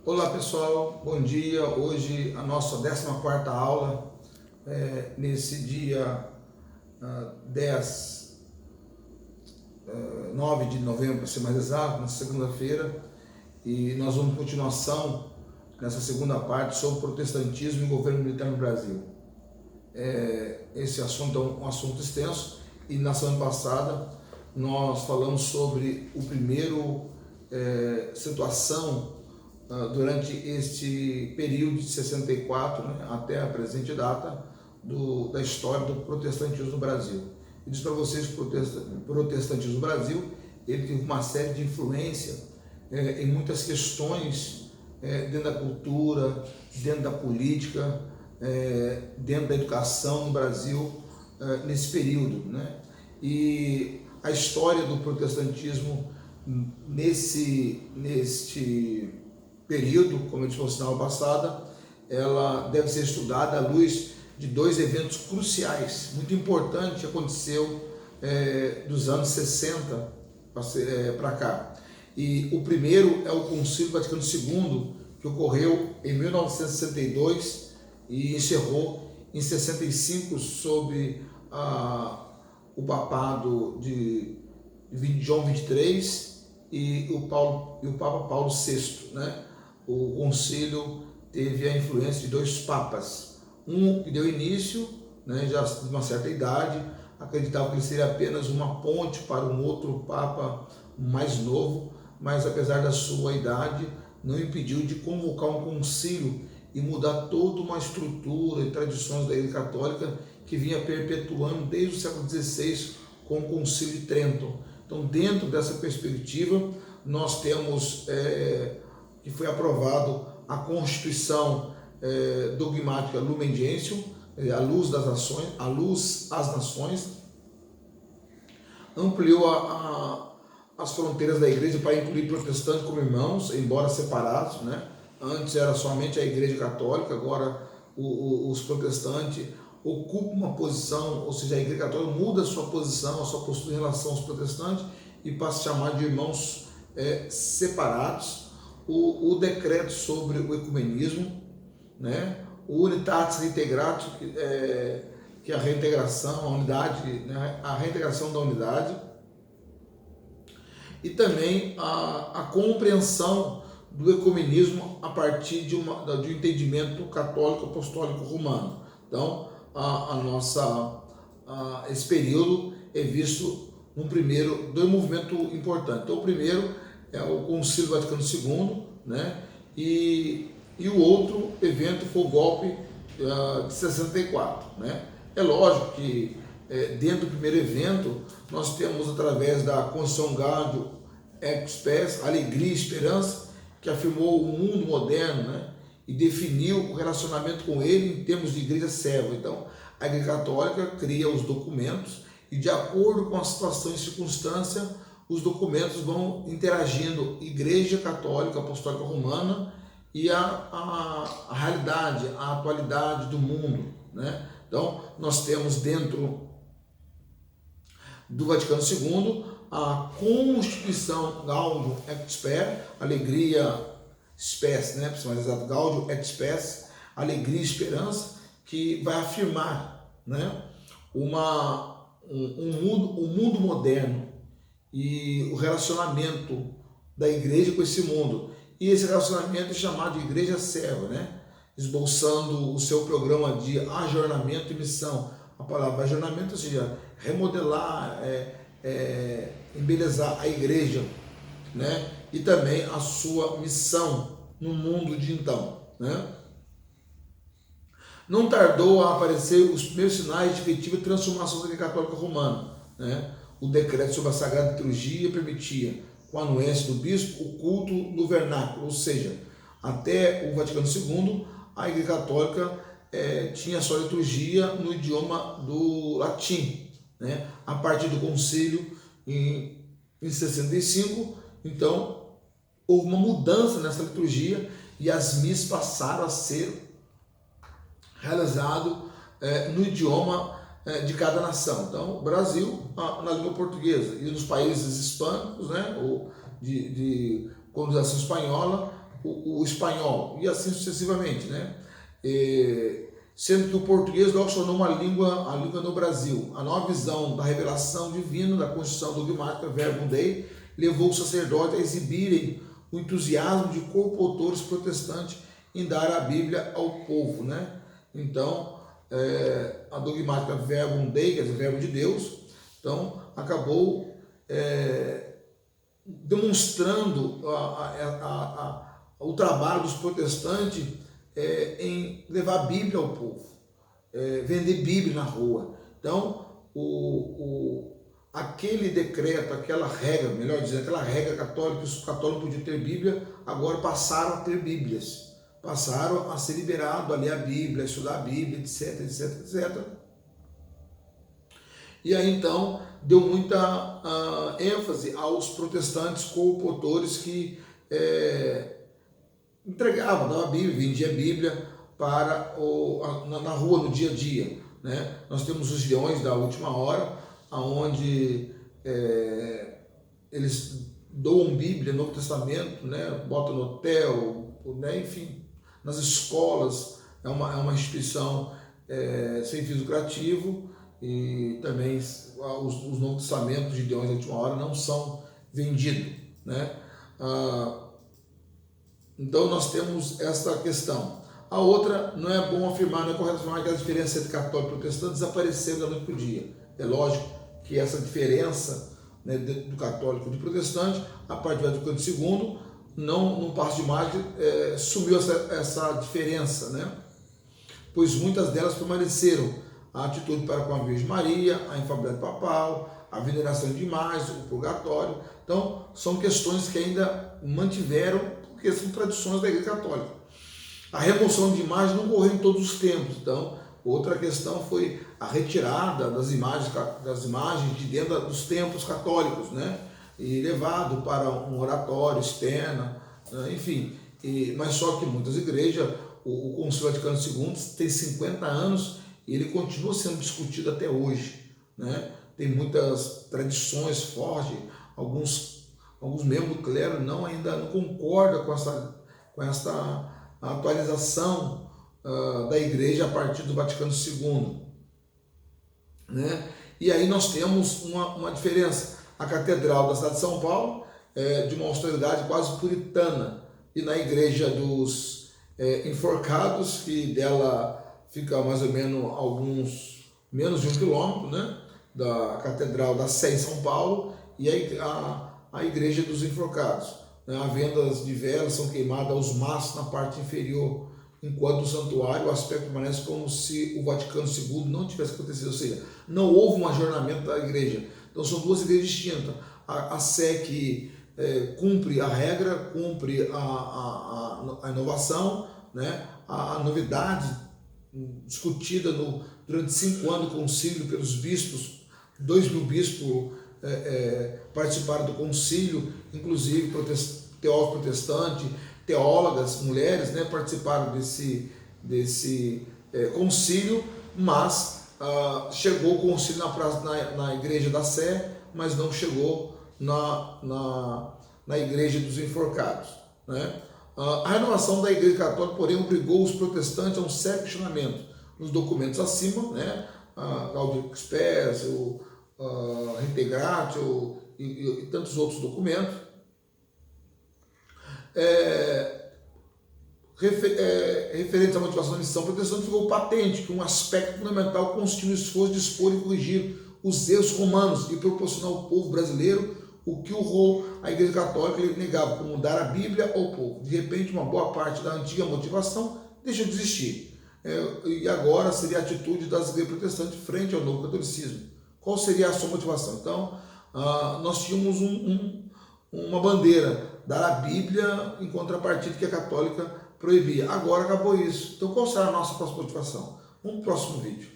Olá pessoal, bom dia. Hoje a nossa 14ª aula, nesse dia 9 de novembro, para ser mais exato, na segunda-feira, e nós vamos continuação nessa segunda parte sobre protestantismo e governo militar no Brasil. Esse assunto é um assunto extenso e na semana passada nós falamos sobre o primeiro situação durante este período de 64, né, até a presente data da história do protestantismo no Brasil. Eu disse para vocês que o protestantismo no Brasil ele teve uma série de influência em muitas questões dentro da cultura, dentro da política, dentro da educação no Brasil nesse período, né? E a história do protestantismo neste período, como eu disse na semana passada, ela deve ser estudada à luz de dois eventos cruciais, muito importantes, que aconteceu dos anos 60 para cá. E o primeiro é o Concílio Vaticano II, que ocorreu em 1962 e encerrou em 65 sob o papado de João XXIII e o Papa Paulo VI, né? O concílio teve a influência de dois papas, um que deu início, né, já de uma certa idade, acreditava que ele seria apenas uma ponte para um outro papa mais novo, mas apesar da sua idade, não impediu de convocar um concílio e mudar toda uma estrutura e tradições da Igreja Católica que vinha perpetuando desde o século XVI com o Concílio de Trento. Então, dentro dessa perspectiva, nós temos que foi aprovado a Constituição dogmática Lumen Gentium, a luz das nações, a luz às nações, ampliou as fronteiras da igreja para incluir protestantes como irmãos, embora separados, né? Antes era somente a Igreja Católica, agora os protestantes ocupam uma posição, ou seja, a Igreja Católica muda a sua posição, a sua postura em relação aos protestantes e passa a chamar de irmãos separados. O decreto sobre o ecumenismo, né? O Unitatis Reintegratio, que é a reintegração, a unidade, né? A reintegração da unidade, e também a compreensão do ecumenismo a partir de um entendimento católico apostólico romano. Então, esse período é visto num primeiro dois movimentos importantes. Então, o primeiro é o Concílio Vaticano II, né? E o outro evento foi o golpe de 64, né? É lógico que dentro do primeiro evento nós temos, através da Constituição Gaudium et Spes, Alegria e Esperança, que afirmou o mundo moderno, né? E definiu o relacionamento com ele em termos de igreja serva. Então, a Igreja Católica cria os documentos e, de acordo com a situação e circunstância, os documentos vão interagindo Igreja Católica Apostólica Romana e a realidade, a atualidade do mundo, né? Então, nós temos dentro do Vaticano II a Constituição Gaudium et Spes, Alegria Spes, né? Para ser mais exato, Gaudium et Spes, Alegria e Esperança, que vai afirmar, né, um mundo moderno e o relacionamento da igreja com esse mundo. E esse relacionamento é chamado de igreja serva, né? Esboçando o seu programa de ajornamento e missão. A palavra ajornamento, ou seja, remodelar, embelezar a igreja, né? E também a sua missão no mundo de então, né? Não tardou a aparecer os primeiros sinais de efetiva transformação da Igreja Católica Romana, né? O decreto sobre a Sagrada Liturgia permitia, com a anuência do bispo, o culto no vernáculo, ou seja, até o Vaticano II, a Igreja Católica tinha sua liturgia no idioma do latim, né? A partir do concílio em 65, então, houve uma mudança nessa liturgia e as missas passaram a ser realizadas no idioma de cada nação. Então, o Brasil na língua portuguesa, e nos países hispânicos, né, ou de colonização espanhola, o espanhol, e assim sucessivamente, né? Sendo que o português logo se tornou a língua no Brasil. A nova visão da revelação divina, da Constituição dogmática Verbum Dei, levou os sacerdotes a exibirem o entusiasmo de corpo-autores protestantes em dar a Bíblia ao povo, né? Então, a dogmática Verbum Dei, quer dizer, Verbo de Deus, então acabou demonstrando o trabalho dos protestantes em levar a Bíblia ao povo, vender Bíblia na rua. Então, aquele decreto, aquela regra, melhor dizendo, aquela regra católica, que os católicos podiam ter Bíblia, agora passaram a ter Bíblias, passaram a ser liberados a ler a Bíblia, a estudar a Bíblia, etc, etc, etc. E aí então deu muita ênfase aos protestantes coopotores que entregavam, davam a Bíblia, vendiam a Bíblia na rua, no dia a dia, né? Nós temos os leões da última hora, onde eles doam Bíblia, Novo Testamento, né? Botam no hotel, né? Enfim, nas escolas. É uma instituição sem fins lucrativo, e também os Novos Testamentos de leões da última hora não são vendidos, né? Então nós temos essa questão. A outra, não é bom afirmar, não é correto afirmar que as diferenças entre católico e protestante desapareceram da noite para o dia. É lógico que essa diferença, né, do católico e do protestante, a partir do Vaticano II, não passo de mágica, sumiu essa diferença, né? Pois muitas delas permaneceram: a atitude para com a Virgem Maria, a infalibilidade papal, a veneração de imagens, o purgatório. Então, são questões que ainda mantiveram, porque são tradições da Igreja Católica. A remoção de imagens não ocorreu em todos os tempos. Então, outra questão foi a retirada das imagens de dentro dos templos católicos, né? E levado para um oratório externo, né? Enfim. Mas só que muitas igrejas, o Concílio Vaticano II tem 50 anos e ele continua sendo discutido até hoje, né? Tem muitas tradições fortes, alguns membros do clero ainda não concordam com essa atualização da igreja a partir do Vaticano II, né? E aí nós temos uma diferença. A Catedral da cidade de São Paulo é de uma austeridade quase puritana, e na igreja dos enforcados, que dela fica mais ou menos menos de 1 quilômetro, né, da Catedral da Sé em São Paulo, e a igreja dos enforcados. As vendas de velas são queimadas aos maços na parte inferior, enquanto o santuário, o aspecto permanece como se o Vaticano II não tivesse acontecido, ou seja, não houve um ajornamento da igreja. Então são duas igrejas distintas. A Sé que cumpre a regra, cumpre a inovação, né? A novidade discutida durante 5 anos do concílio pelos bispos, 2.000 bispos participaram do concílio, inclusive teólogos protestantes, teólogas, mulheres, né, participaram desse concílio, mas chegou o concílio na igreja da Sé, mas não chegou na igreja dos enforcados, né? A renovação da Igreja Católica, porém, obrigou os protestantes a um sério questionamento nos documentos acima, né? Gaudium et Spes, o Reintegratio e tantos outros documentos, referentes à motivação da missão protestante, ficou patente que um aspecto fundamental constitui o esforço de expor e corrigir os erros romanos e proporcionar ao povo brasileiro o que a Igreja Católica negava, como dar a Bíblia ao povo. De repente, uma boa parte da antiga motivação deixou de existir. E agora seria a atitude das igrejas protestantes frente ao novo catolicismo. Qual seria a sua motivação? Então, nós tínhamos uma bandeira, dar a Bíblia em contrapartida que a católica proibia. Agora acabou isso. Então, qual será a nossa próxima motivação? Vamos para o próximo vídeo.